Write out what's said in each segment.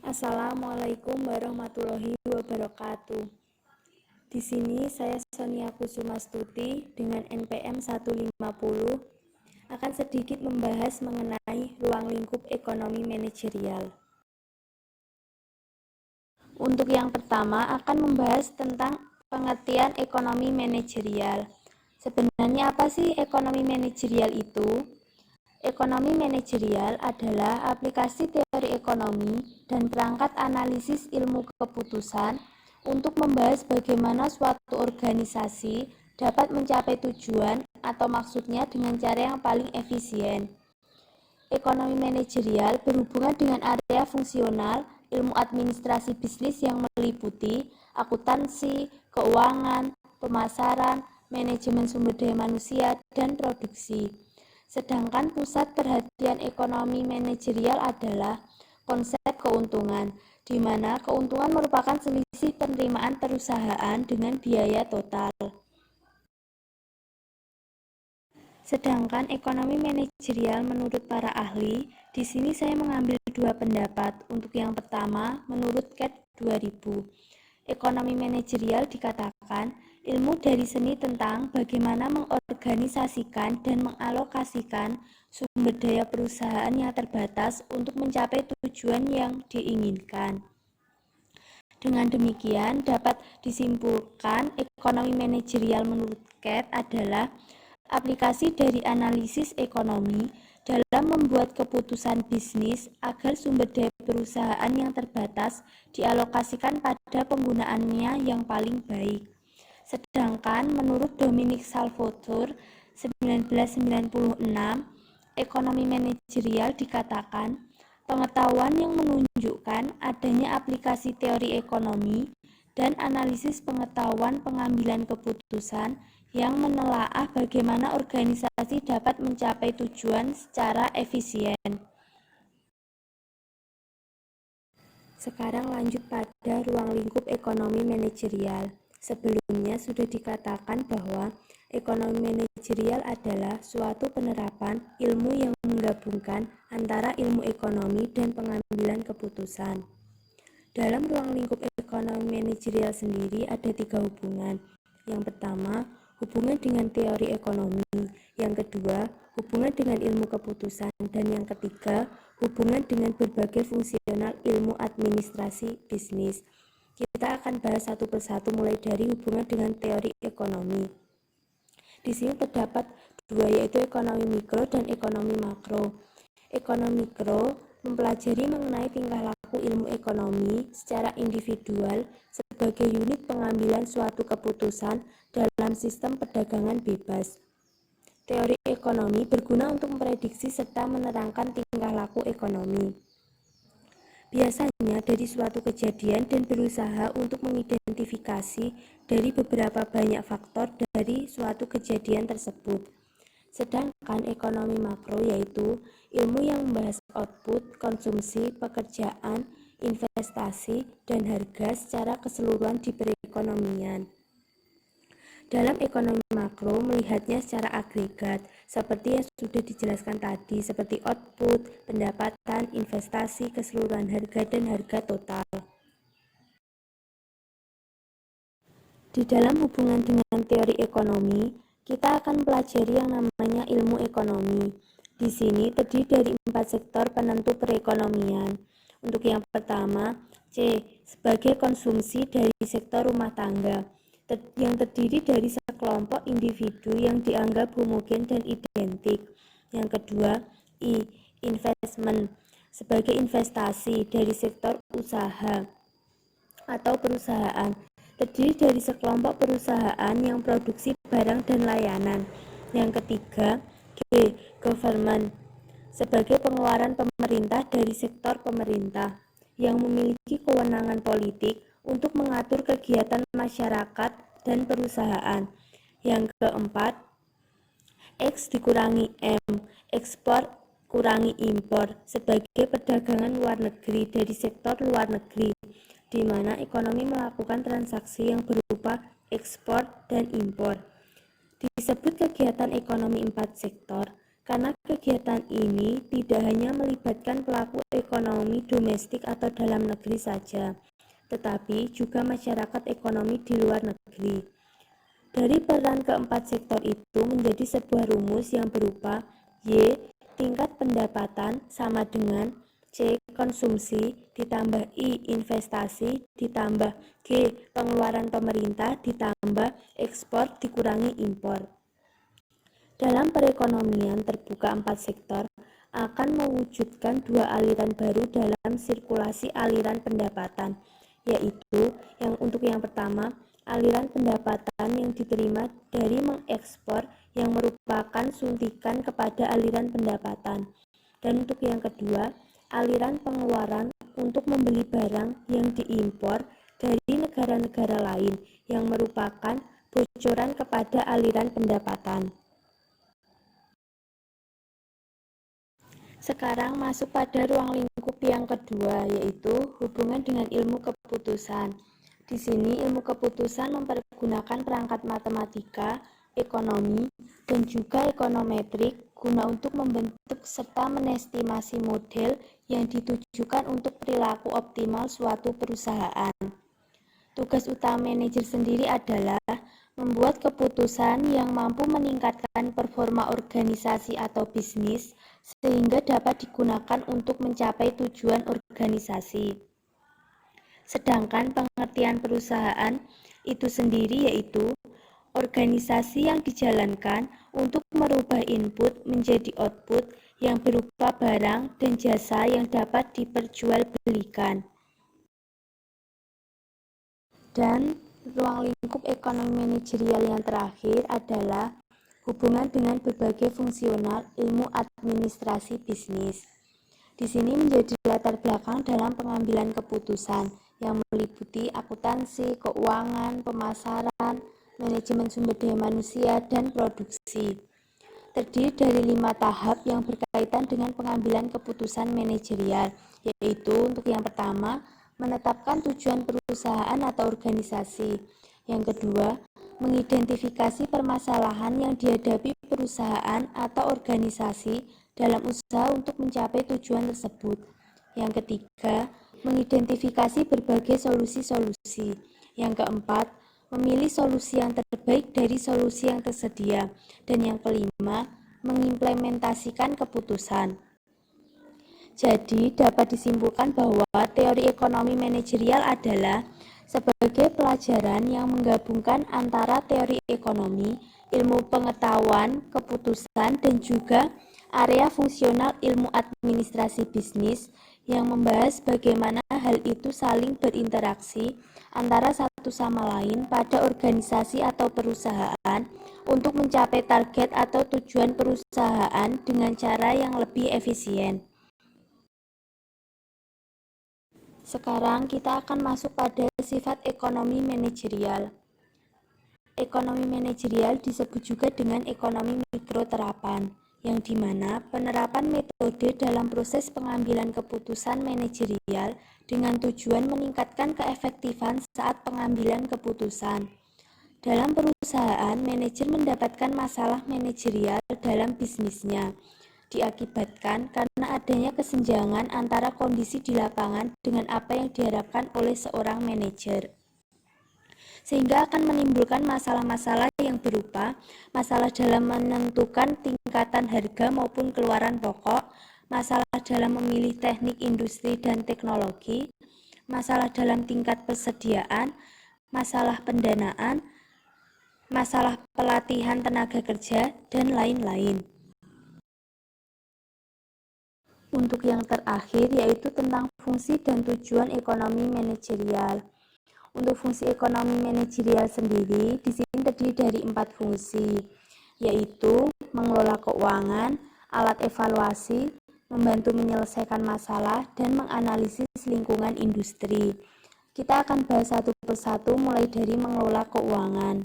Assalamualaikum warahmatullahi wabarakatuh. Di sini saya Sonia Kusumastuti dengan NPM 150 akan sedikit membahas mengenai ruang lingkup ekonomi manajerial. Untuk yang pertama akan membahas tentang pengertian ekonomi manajerial. Sebenarnya apa sih ekonomi manajerial itu? Ekonomi manajerial adalah aplikasi teori ekonomi dan perangkat analisis ilmu keputusan untuk membahas bagaimana suatu organisasi dapat mencapai tujuan atau maksudnya dengan cara yang paling efisien. Ekonomi manajerial berhubungan dengan area fungsional ilmu administrasi bisnis yang meliputi akuntansi, keuangan, pemasaran, manajemen sumber daya manusia, dan produksi. Sedangkan pusat perhatian ekonomi manajerial adalah konsep keuntungan, di mana keuntungan merupakan selisih penerimaan perusahaan dengan biaya total. Sedangkan ekonomi manajerial menurut para ahli, di sini saya mengambil dua pendapat. Untuk yang pertama, menurut CAT 2000, ekonomi manajerial dikatakan ilmu dari seni tentang bagaimana mengorganisasikan dan mengalokasikan sumber daya perusahaan yang terbatas untuk mencapai tujuan yang diinginkan. Dengan demikian, dapat disimpulkan ekonomi manajerial menurut CAT adalah aplikasi dari analisis ekonomi dalam membuat keputusan bisnis agar sumber daya perusahaan yang terbatas dialokasikan pada penggunaannya yang paling baik. Sedangkan menurut Dominic Salvatore 1996, ekonomi manajerial dikatakan pengetahuan yang menunjukkan adanya aplikasi teori ekonomi dan analisis pengetahuan pengambilan keputusan yang menelaah bagaimana organisasi dapat mencapai tujuan secara efisien. Sekarang lanjut pada ruang lingkup ekonomi manajerial. Sebelumnya sudah dikatakan bahwa ekonomi manajerial adalah suatu penerapan ilmu yang menggabungkan antara ilmu ekonomi dan pengambilan keputusan. Dalam ruang lingkup ekonomi manajerial sendiri ada tiga hubungan. Yang pertama, hubungan dengan teori ekonomi. Yang kedua, hubungan dengan ilmu keputusan. Dan yang ketiga, hubungan dengan berbagai fungsional ilmu administrasi bisnis. Kita akan bahas satu persatu mulai dari hubungan dengan teori ekonomi. Di sini terdapat dua, yaitu ekonomi mikro dan ekonomi makro. Ekonomi mikro mempelajari mengenai tingkah laku ilmu ekonomi secara individual sebagai unit pengambilan suatu keputusan dalam sistem perdagangan bebas. Teori ekonomi berguna untuk memprediksi serta menerangkan tingkah laku ekonomi. Biasanya dari suatu kejadian dan berusaha untuk mengidentifikasi dari beberapa banyak faktor dari suatu kejadian tersebut. Sedangkan ekonomi makro yaitu ilmu yang membahas output, konsumsi, pekerjaan, investasi, dan harga secara keseluruhan di perekonomian. Dalam ekonomi makro melihatnya secara agregat, seperti yang sudah dijelaskan tadi, seperti output, pendapatan, investasi, keseluruhan harga, dan harga total. Di dalam hubungan dengan teori ekonomi, kita akan pelajari yang namanya ilmu ekonomi. Di sini terdiri dari 4 sektor penentu perekonomian. Untuk yang pertama, C. Sebagai konsumsi dari sektor rumah tangga, yang terdiri dari sekelompok individu yang dianggap homogen dan identik. Yang kedua, I. Investment, sebagai investasi dari sektor usaha atau perusahaan, terdiri dari sekelompok perusahaan yang produksi barang dan layanan. Yang ketiga, G. Government, sebagai pengeluaran pemerintah dari sektor pemerintah, yang memiliki kewenangan politik untuk mengatur kegiatan masyarakat dan perusahaan. Yang keempat, X dikurangi M, ekspor kurangi impor, sebagai perdagangan luar negeri dari sektor luar negeri, di mana ekonomi melakukan transaksi yang berupa ekspor dan impor. Disebut kegiatan ekonomi 4 sektor Karena kegiatan ini tidak hanya melibatkan pelaku ekonomi domestik atau dalam negeri saja, tetapi juga masyarakat ekonomi di luar negeri. Dari peran keempat sektor itu menjadi sebuah rumus yang berupa Y, tingkat pendapatan sama dengan C, konsumsi, ditambah I, investasi, ditambah G, pengeluaran pemerintah, ditambah ekspor, dikurangi impor. Dalam perekonomian terbuka empat sektor akan mewujudkan dua aliran baru dalam sirkulasi aliran pendapatan, yaitu untuk yang pertama, aliran pendapatan yang diterima dari mengekspor yang merupakan suntikan kepada aliran pendapatan, dan untuk yang kedua, aliran pengeluaran untuk membeli barang yang diimpor dari negara-negara lain yang merupakan bocoran kepada aliran pendapatan. Sekarang masuk pada ruang lingkup yang kedua, yaitu hubungan dengan ilmu keputusan. Di sini ilmu keputusan mempergunakan perangkat matematika, ekonomi, dan juga ekonometrik guna untuk membentuk serta menestimasi model yang ditujukan untuk perilaku optimal suatu perusahaan. Tugas utama manajer sendiri adalah membuat keputusan yang mampu meningkatkan performa organisasi atau bisnis sehingga dapat digunakan untuk mencapai tujuan organisasi. Sedangkan pengertian perusahaan itu sendiri yaitu organisasi yang dijalankan untuk merubah input menjadi output yang berupa barang dan jasa yang dapat diperjualbelikan. Dan ruang lingkup ekonomi manajerial yang terakhir adalah hubungan dengan berbagai fungsional ilmu administrasi bisnis. Di sini menjadi latar belakang dalam pengambilan keputusan yang meliputi akuntansi, keuangan, pemasaran, manajemen sumber daya manusia, dan produksi. Terdiri dari 5 tahap yang berkaitan dengan pengambilan keputusan manajerial, yaitu untuk yang pertama, menetapkan tujuan perusahaan atau organisasi. Yang kedua, mengidentifikasi permasalahan yang dihadapi perusahaan atau organisasi dalam usaha untuk mencapai tujuan tersebut. Yang ketiga, mengidentifikasi berbagai solusi-solusi. Yang keempat, memilih solusi yang terbaik dari solusi yang tersedia. Dan yang kelima, mengimplementasikan keputusan. Jadi, dapat disimpulkan bahwa teori ekonomi manajerial adalah sebagai pelajaran yang menggabungkan antara teori ekonomi, ilmu pengetahuan, keputusan, dan juga area fungsional ilmu administrasi bisnis yang membahas bagaimana hal itu saling berinteraksi antara satu sama lain pada organisasi atau perusahaan untuk mencapai target atau tujuan perusahaan dengan cara yang lebih efisien. Sekarang kita akan masuk pada sifat ekonomi manajerial. Ekonomi manajerial disebut juga dengan ekonomi mikro terapan, yang dimana penerapan metode dalam proses pengambilan keputusan manajerial dengan tujuan meningkatkan keefektifan saat pengambilan keputusan. Dalam perusahaan, manajer mendapatkan masalah manajerial dalam bisnisnya, diakibatkan karena adanya kesenjangan antara kondisi di lapangan dengan apa yang diharapkan oleh seorang manajer. Sehingga akan menimbulkan masalah-masalah yang berupa masalah dalam menentukan tingkatan harga maupun keluaran pokok, masalah dalam memilih teknik industri dan teknologi, masalah dalam tingkat persediaan, masalah pendanaan, masalah pelatihan tenaga kerja, dan lain-lain. Untuk yang terakhir yaitu tentang fungsi dan tujuan ekonomi manajerial. Untuk fungsi ekonomi manajerial sendiri di sini terdiri dari 4 fungsi, yaitu mengelola keuangan, alat evaluasi, membantu menyelesaikan masalah, dan menganalisis lingkungan industri. Kita akan bahas satu persatu mulai dari mengelola keuangan.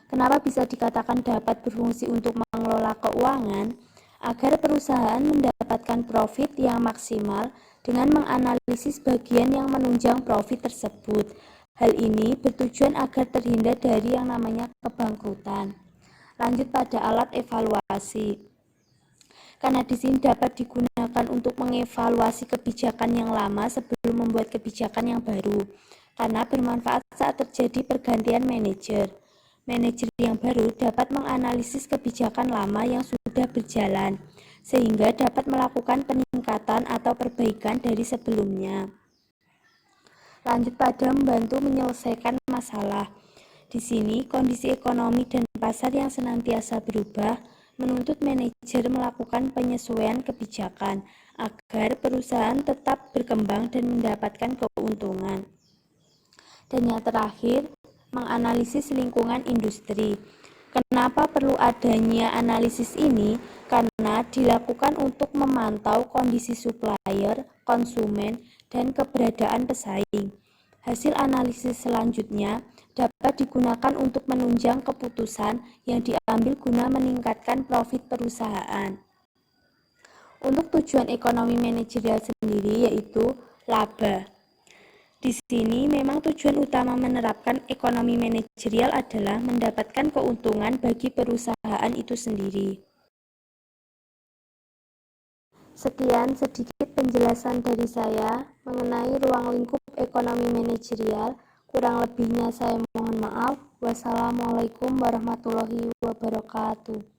Kenapa bisa dikatakan dapat berfungsi untuk mengelola keuangan? Agar perusahaan mendapatkan profit yang maksimal dengan menganalisis bagian yang menunjang profit tersebut. Hal ini bertujuan agar terhindar dari yang namanya kebangkrutan. Lanjut pada alat evaluasi. karena di sini dapat digunakan untuk mengevaluasi kebijakan yang lama sebelum membuat kebijakan yang baru, karena bermanfaat saat terjadi pergantian manajer. Manajer yang baru dapat menganalisis kebijakan lama yang sudah berjalan, sehingga dapat melakukan peningkatan atau perbaikan dari sebelumnya. Lanjut pada membantu menyelesaikan masalah. Di sini, kondisi ekonomi dan pasar yang senantiasa berubah menuntut manajer melakukan penyesuaian kebijakan agar perusahaan tetap berkembang dan mendapatkan keuntungan. Dan yang terakhir, menganalisis lingkungan industri. Kenapa perlu adanya analisis ini? Karena dilakukan untuk memantau kondisi supplier, konsumen, dan keberadaan pesaing. Hasil analisis selanjutnya dapat digunakan untuk menunjang keputusan yang diambil guna meningkatkan profit perusahaan. Untuk tujuan ekonomi manajerial sendiri yaitu laba. Di sini memang tujuan utama menerapkan ekonomi manajerial adalah mendapatkan keuntungan bagi perusahaan itu sendiri. Sekian sedikit penjelasan dari saya mengenai ruang lingkup ekonomi manajerial. Kurang lebihnya saya mohon maaf. Wassalamualaikum warahmatullahi wabarakatuh.